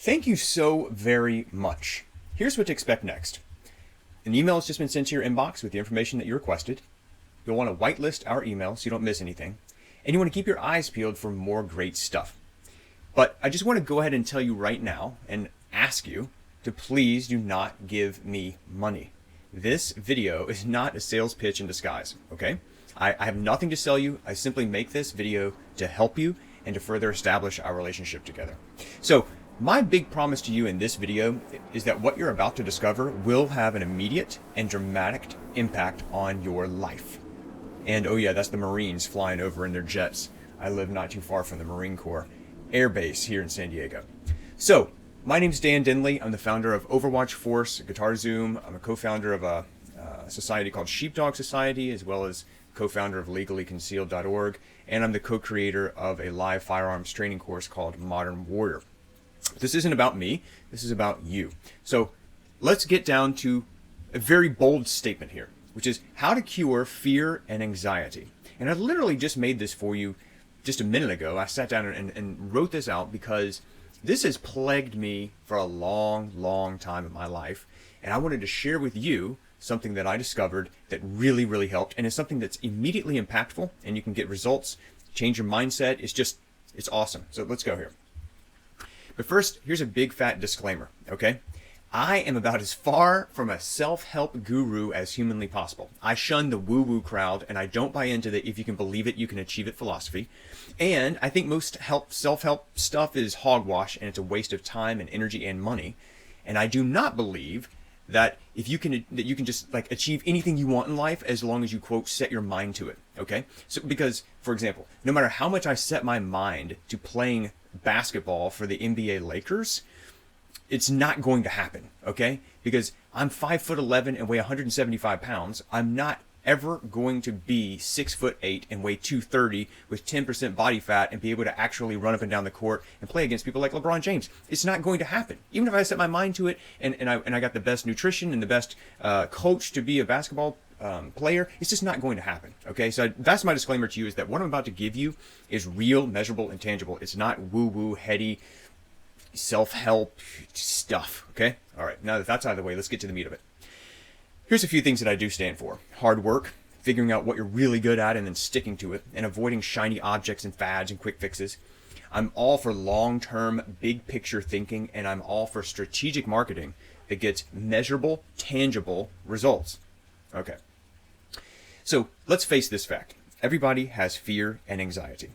Thank you so very much. Here's what to expect next. An email has just been sent to your inbox with the information that you requested. You'll want to whitelist our email so you don't miss anything. And you want to keep your eyes peeled for more great stuff. But I just want to go ahead and tell you right now and ask you to please do not give me money. This video is not a sales pitch in disguise, okay? I have nothing to sell you. I simply make this video to help you and to further establish our relationship together. So my big promise to you in this video is that what you're about to discover will have an immediate and dramatic impact on your life. And oh yeah, that's the Marines flying over in their jets. I live not too far from the Marine Corps Air Base here in San Diego. So my name's Dan Denley. I'm the founder of Overwatch Force, Guitar Zoom. I'm a co-founder of a society called Sheepdog Society, as well as co-founder of LegallyConcealed.org. And I'm the co-creator of a live firearms training course called Modern Warrior. This isn't about me. This is about you. So let's get down to a very bold statement here, which is how to cure fear and anxiety. And I literally just made this for you just a minute ago. I sat down and wrote this out because this has plagued me for a long time in my life. And I wanted to share with you something that I discovered that really helped. And it's something that's immediately impactful and you can get results, change your mindset. It's awesome. So let's go here. But first, here's a big fat disclaimer, okay? I am about as far from a self-help guru as humanly possible. I shun the woo-woo crowd, and I don't buy into the if you can believe it, you can achieve it philosophy. And I think most self-help stuff is hogwash, and it's a waste of time and energy and money. And I do not believe that you can just like achieve anything you want in life as long as you, quote, set your mind to it, okay? So because, for example, no matter how much I set my mind to playing basketball for the NBA Lakers, it's not going to happen, okay? Because I'm 5'11" and weigh 175 pounds. I'm not ever going to be 6'8" and weigh 230 with 10% body fat and be able to actually run up and down the court and play against people like LeBron James. It's not going to happen. Even if I set my mind to it and I got the best nutrition and the best coach to be a basketball player, it's just not going to happen, okay? So that's my disclaimer to you, is that what I'm about to give you is real, measurable, and tangible. It's not woo-woo, heady, self-help stuff, okay? All right, now that that's out of the way, let's get to the meat of it. Here's a few things that I do stand for. Hard work, figuring out what you're really good at and then sticking to it, and avoiding shiny objects and fads and quick fixes. I'm all for long-term, big-picture thinking, and I'm all for strategic marketing that gets measurable, tangible results. Okay. So let's face this fact. Everybody has fear and anxiety.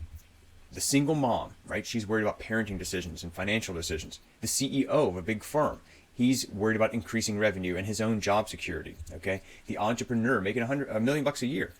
The single mom, right? She's worried about parenting decisions and financial decisions. The CEO of a big firm, he's worried about increasing revenue and his own job security, okay? The entrepreneur making $1 million a year,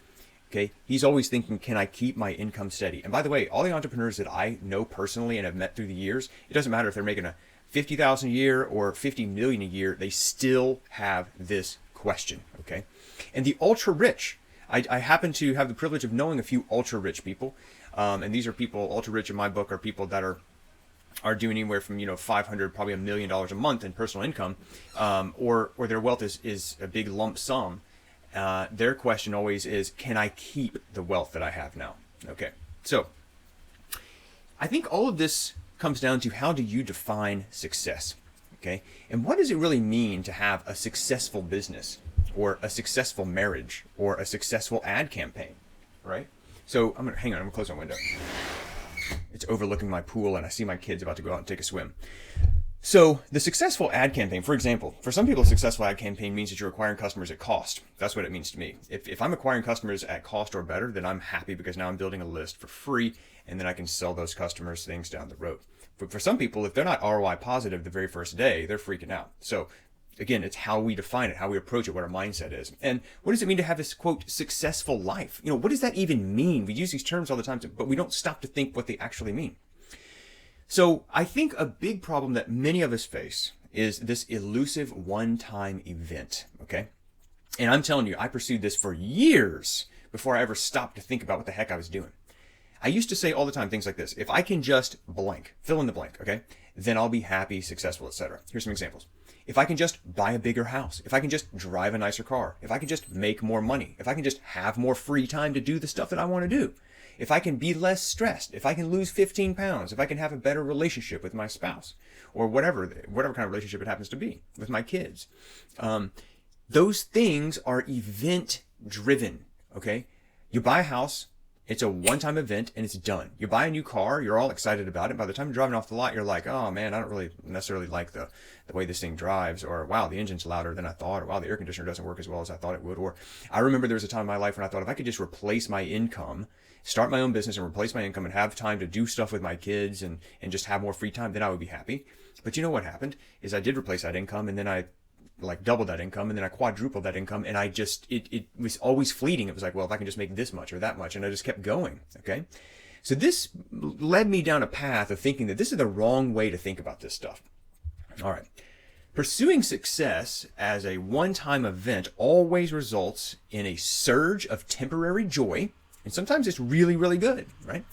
okay? He's always thinking, can I keep my income steady? And by the way, all the entrepreneurs that I know personally and have met through the years, it doesn't matter if they're making a $50,000 a year or $50 million a year, they still have this question, okay? And the ultra rich, I happen to have the privilege of knowing a few ultra rich people. And these are people, ultra rich in my book, are people that are doing anywhere from, $500, probably $1 million a month in personal income, or their wealth is a big lump sum. Their question always is, can I keep the wealth that I have now? Okay, so I think all of this comes down to, how do you define success? Okay, and what does it really mean to have a successful business, or a successful marriage, or a successful ad campaign, right? So I'm gonna close my window. It's overlooking my pool and I see my kids about to go out and take a swim. So the successful ad campaign, for example, for some people, a successful ad campaign means that you're acquiring customers at cost. That's what it means to me. If I'm acquiring customers at cost or better, then I'm happy, because now I'm building a list for free and then I can sell those customers things down the road. But for some people, if they're not ROI positive the very first day, they're freaking out. So again, it's how we define it, how we approach it, what our mindset is. And what does it mean to have this, quote, successful life? What does that even mean? We use these terms all the time, but we don't stop to think what they actually mean. So I think a big problem that many of us face is this elusive one-time event, okay? And I'm telling you, I pursued this for years before I ever stopped to think about what the heck I was doing. I used to say all the time things like this: if I can just blank, fill in the blank, okay, then I'll be happy, successful, etc. Here's some examples. If I can just buy a bigger house, if I can just drive a nicer car, if I can just make more money, if I can just have more free time to do the stuff that I want to do, if I can be less stressed, if I can lose 15 pounds, if I can have a better relationship with my spouse, or whatever kind of relationship it happens to be with my kids. Those things are event driven, okay? You buy a house, it's a one-time event and it's done. You buy a new car, you're all excited about it. By the time you're driving off the lot, you're like, oh man, I don't really necessarily like the way this thing drives, or wow, the engine's louder than I thought, or wow, the air conditioner doesn't work as well as I thought it would. Or I remember there was a time in my life when I thought if I could just replace my income, start my own business and replace my income and have time to do stuff with my kids and just have more free time, then I would be happy. But you know what happened is I did replace that income, and then I like doubled that income, and then I quadrupled that income, and I just, it was always fleeting. It was like, well, if I can just make this much or that much, and I just kept going, okay? So this led me down a path of thinking that this is the wrong way to think about this stuff. All right. Pursuing success as a one-time event always results in a surge of temporary joy, and sometimes it's really, really good, right?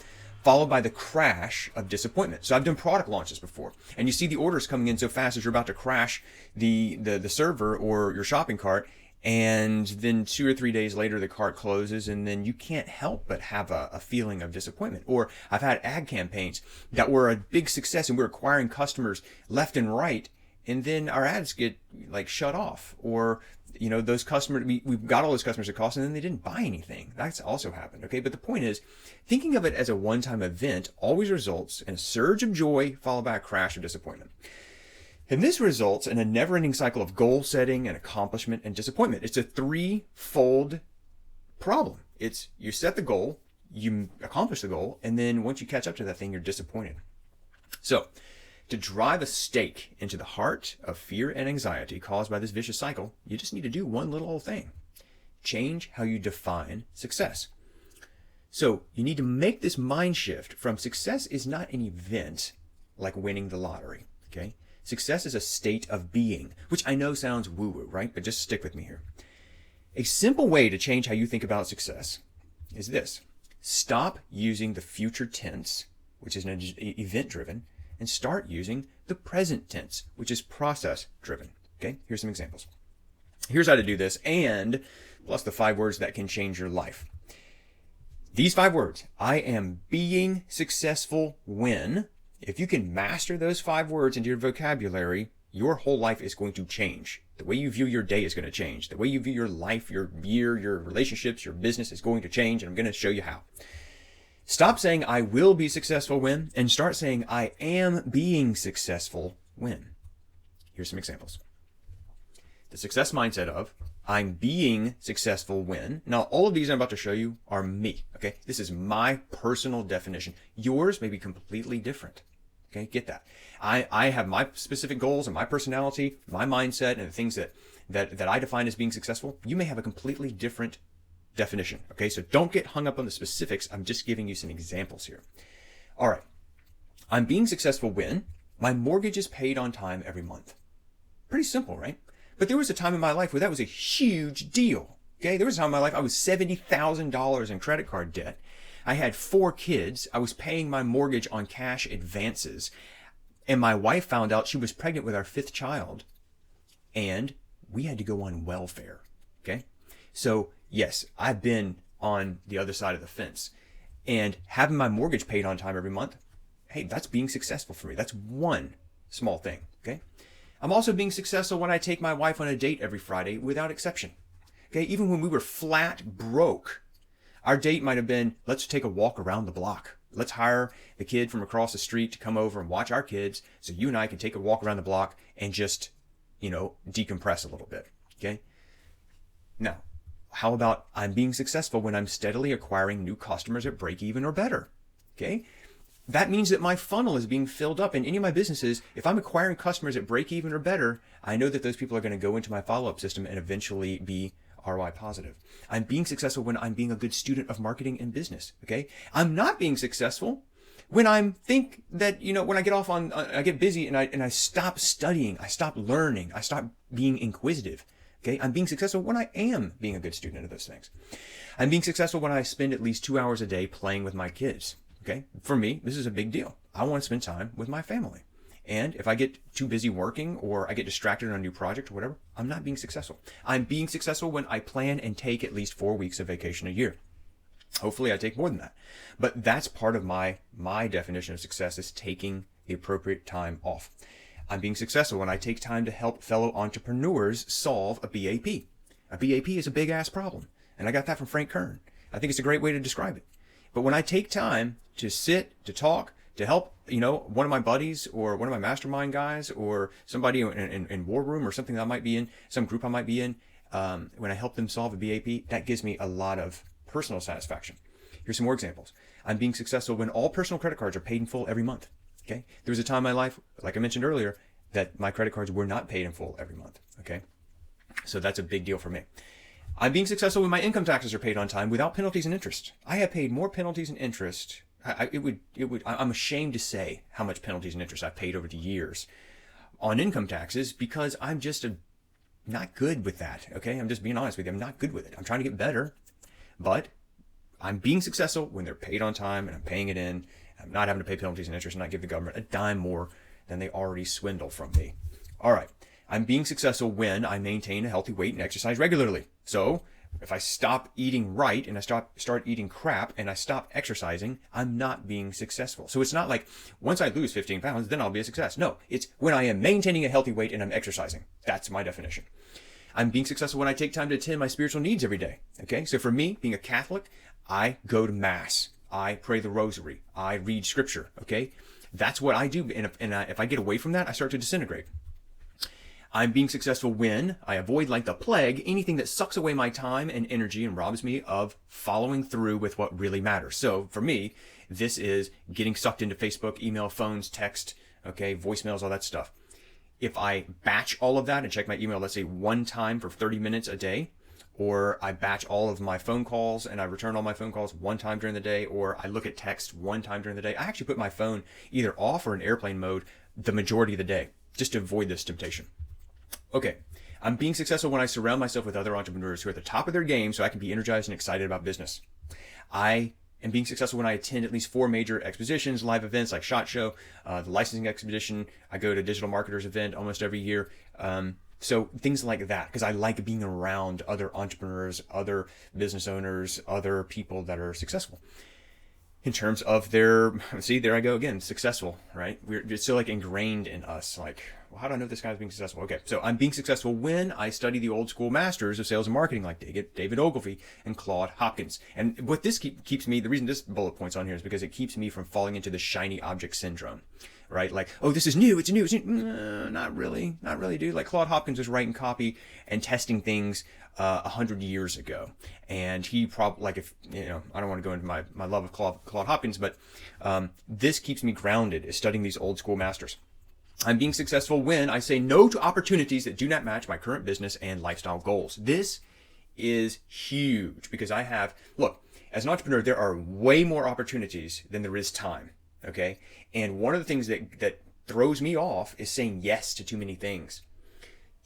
Followed by the crash of disappointment. So I've done product launches before, and you see the orders coming in so fast as you're about to crash the server or your shopping cart, and then 2 or 3 days later the cart closes, and then you can't help but have a feeling of disappointment. Or I've had ad campaigns that were a big success and we're acquiring customers left and right, and then our ads get like shut off, or you know, those customers, we've got all those customers at cost and then they didn't buy anything. That's also happened. Okay. But the point is, thinking of it as a one-time event always results in a surge of joy followed by a crash of disappointment. And this results in a never-ending cycle of goal setting and accomplishment and disappointment. It's a threefold problem. It's you set the goal, you accomplish the goal, and then once you catch up to that thing, you're disappointed. So, to drive a stake into the heart of fear and anxiety caused by this vicious cycle, you just need to do one little old thing. Change how you define success. So you need to make this mind shift from success is not an event like winning the lottery, okay? Success is a state of being, which I know sounds woo-woo, right? But just stick with me here. A simple way to change how you think about success is this. Stop using the future tense, which is an event-driven, and start using the present tense, which is process-driven. Okay, here's some examples. Here's how to do this, and plus the 5 words that can change your life. These 5 words, I am being successful when. If you can master those 5 words into your vocabulary, your whole life is going to change. The way you view your day is going to change. The way you view your life, your year, your relationships, your business is going to change, and I'm going to show you how. Stop saying I will be successful when, and start saying I am being successful when. Here's some examples. The success mindset of I'm being successful when. Now, all of these I'm about to show you are me, okay? This is my personal definition. Yours may be completely different, okay? Get that. I have my specific goals and my personality, my mindset, and the things that I define as being successful. You may have a completely different definition. Okay, so don't get hung up on the specifics. I'm just giving you some examples here. All right. I'm being successful when my mortgage is paid on time every month. Pretty simple, right? But there was a time in my life where that was a huge deal. Okay, there was a time in my life I was $70,000 in credit card debt. I had 4 kids. I was paying my mortgage on cash advances. And my wife found out she was pregnant with our 5th child. And we had to go on welfare. Okay, so yes, I've been on the other side of the fence, and having my mortgage paid on time every month, hey, that's being successful for me. That's one small thing, okay? I'm also being successful when I take my wife on a date every Friday without exception, okay? Even when we were flat broke, our date might have been, let's take a walk around the block. Let's hire the kid from across the street to come over and watch our kids so you and I can take a walk around the block and just, decompress a little bit, okay? Now, how about I'm being successful when I'm steadily acquiring new customers at break even or better? Okay. That means that my funnel is being filled up in any of my businesses. If I'm acquiring customers at break even or better, I know that those people are going to go into my follow-up system and eventually be ROI positive. I'm being successful when I'm being a good student of marketing and business. Okay. I'm not being successful when when I get off on, I get busy and I stop studying, I stop learning, I stop being inquisitive. Okay, I'm being successful when I am being a good student of those things. I'm being successful when I spend at least 2 hours a day playing with my kids. Okay, for me, this is a big deal. I want to spend time with my family. And if I get too busy working or I get distracted on a new project or whatever, I'm not being successful. I'm being successful when I plan and take at least 4 weeks of vacation a year. Hopefully I take more than that. But that's part of my definition of success, is taking the appropriate time off. I'm being successful when I take time to help fellow entrepreneurs solve a BAP. A BAP is a big ass problem. And I got that from Frank Kern. I think it's a great way to describe it. But when I take time to sit, to talk, to help, one of my buddies or one of my mastermind guys or somebody in War Room or something that I might be in, some group I might be in, when I help them solve a BAP, that gives me a lot of personal satisfaction. Here's some more examples. I'm being successful when all personal credit cards are paid in full every month. Okay. There was a time in my life, like I mentioned earlier, that my credit cards were not paid in full every month. Okay. So that's a big deal for me. I'm being successful when my income taxes are paid on time without penalties and interest. I have paid more penalties and interest. I'm ashamed to say how much penalties and interest I've paid over the years on income taxes, because I'm just not good with that. Okay. I'm just being honest with you. I'm not good with it. I'm trying to get better, but I'm being successful when they're paid on time and I'm paying it in. I'm not having to pay penalties and interest and not give the government a dime more than they already swindle from me. All right. I'm being successful when I maintain a healthy weight and exercise regularly. So if I stop eating right and I start eating crap and I stop exercising, I'm not being successful. So it's not like once I lose 15 pounds, then I'll be a success. No, it's when I am maintaining a healthy weight and I'm exercising. That's my definition. I'm being successful when I take time to attend my spiritual needs every day. Okay. So for me, being a Catholic, I go to mass. I pray the rosary. I read scripture. Okay. That's what I do. And if I get away from that, I start to disintegrate. I'm being successful when I avoid, like the plague, anything that sucks away my time and energy and robs me of following through with what really matters. So for me, this is getting sucked into Facebook, email, phones, text, okay, voicemails, all that stuff. If I batch all of that and check my email, let's say one time for 30 minutes a day, or I batch all of my phone calls and I return all my phone calls one time during the day, or I look at text one time during the day, I actually put my phone either off or in airplane mode the majority of the day, just to avoid this temptation. Okay, I'm being successful when I surround myself with other entrepreneurs who are at the top of their game so I can be energized and excited about business. I am being successful when I attend at least 4 major expositions, live events like SHOT Show, the licensing expedition. I go to Digital Marketers event almost every year. So things like that, because I like being around other entrepreneurs, other business owners, other people that are successful. In terms of their, see, there I go again, successful, right? It's so like ingrained in us, like, well, how do I know this guy's being successful? Okay, so I'm being successful when I study the old school masters of sales and marketing like David Ogilvy and Claude Hopkins. And what this keeps me, the reason this bullet point's on here is because it keeps me from falling into the shiny object syndrome, right? Like, oh, this is new, it's new. Not really, dude. Like Claude Hopkins was writing copy and testing things 100 years ago. And he probably, like, if, I don't want to go into my love of Claude Hopkins, but this keeps me grounded, is studying these old school masters. I'm being successful when I say no to opportunities that do not match my current business and lifestyle goals. This is huge because look, as an entrepreneur, there are way more opportunities than there is time. Okay. And one of the things that throws me off is saying yes to too many things,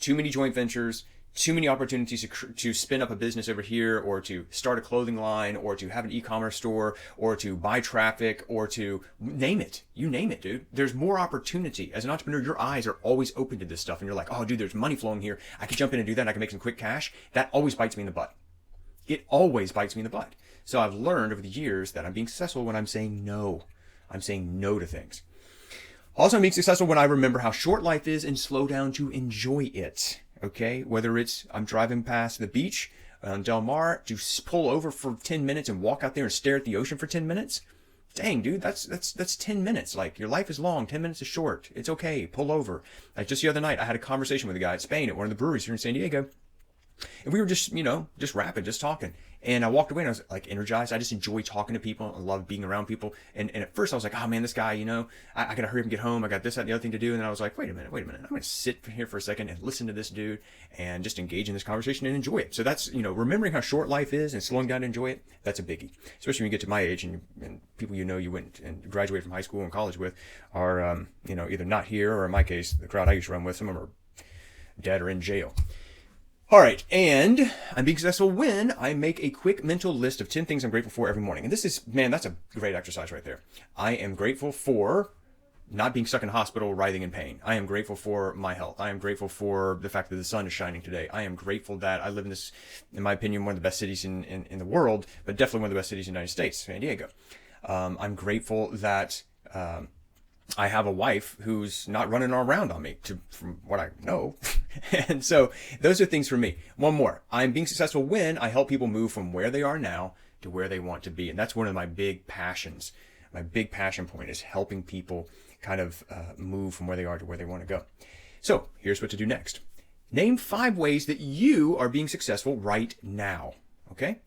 too many joint ventures, too many opportunities to spin up a business over here, or to start a clothing line, or to have an e-commerce store, or to buy traffic, or to name it. You name it, dude. There's more opportunity. As an entrepreneur, your eyes are always open to this stuff. And you're like, oh, dude, there's money flowing here. I can jump in and do that. And I can make some quick cash. That always bites me in the butt. It always bites me in the butt. So I've learned over the years that I'm being successful when I'm saying no. I'm saying no to things. Also, I'm being successful when I remember how short life is and slow down to enjoy it. Okay, whether it's I'm driving past the beach on Del Mar, to pull over for 10 minutes and walk out there and stare at the ocean for 10 minutes. Dang, dude, that's 10 minutes. Like, your life is long. 10 minutes is short. It's okay. Pull over. Like, just the other night, I had a conversation with a guy at Spain at one of the breweries here in San Diego. And we were just, just rapping, just talking. And I walked away and I was like energized. I just enjoy talking to people. I love being around people. And at first I was like, oh man, this guy, I gotta hurry up and get home. I got this, that, and the other thing to do. And then I was like, wait a minute. I'm going to sit here for a second and listen to this dude and just engage in this conversation and enjoy it. So that's, remembering how short life is and slowing down to enjoy it. That's a biggie. Especially when you get to my age and people you went and graduated from high school and college with are, either not here, or in my case, the crowd I used to run with, some of them are dead or in jail. All right, and I'm being successful when I make a quick mental list of 10 things I'm grateful for every morning. And this is, man, that's a great exercise right there. I am grateful for not being stuck in a hospital writhing in pain. I am grateful for my health. I am grateful for the fact that the sun is shining today. I am grateful that I live in this, in my opinion, one of the best cities in the world, but definitely one of the best cities in the United States, San Diego. I'm grateful that I have a wife who's not running around on me, from what I know. And so those are things for me. One more. I'm being successful when I help people move from where they are now to where they want to be. And that's one of my big passions. My big passion point is helping people kind of move from where they are to where they want to go. So here's what to do next. Name 5 ways that you are being successful right now. Okay?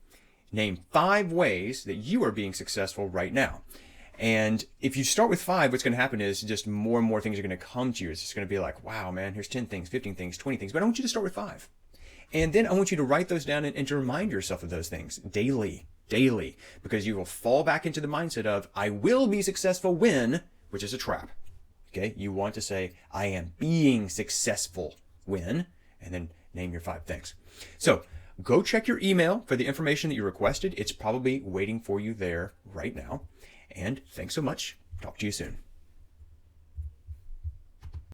Name 5 ways that you are being successful right now. And if you start with 5, what's going to happen is just more and more things are going to come to you. It's just going to be like, wow, man, here's 10 things, 15 things, 20 things. But I want you to start with 5. And then I want you to write those down and to remind yourself of those things daily, because you will fall back into the mindset of, I will be successful when, which is a trap. Okay? You want to say, I am being successful when, and then name your 5 things. So go check your email for the information that you requested. It's probably waiting for you there right now. And thanks so much. Talk to you soon.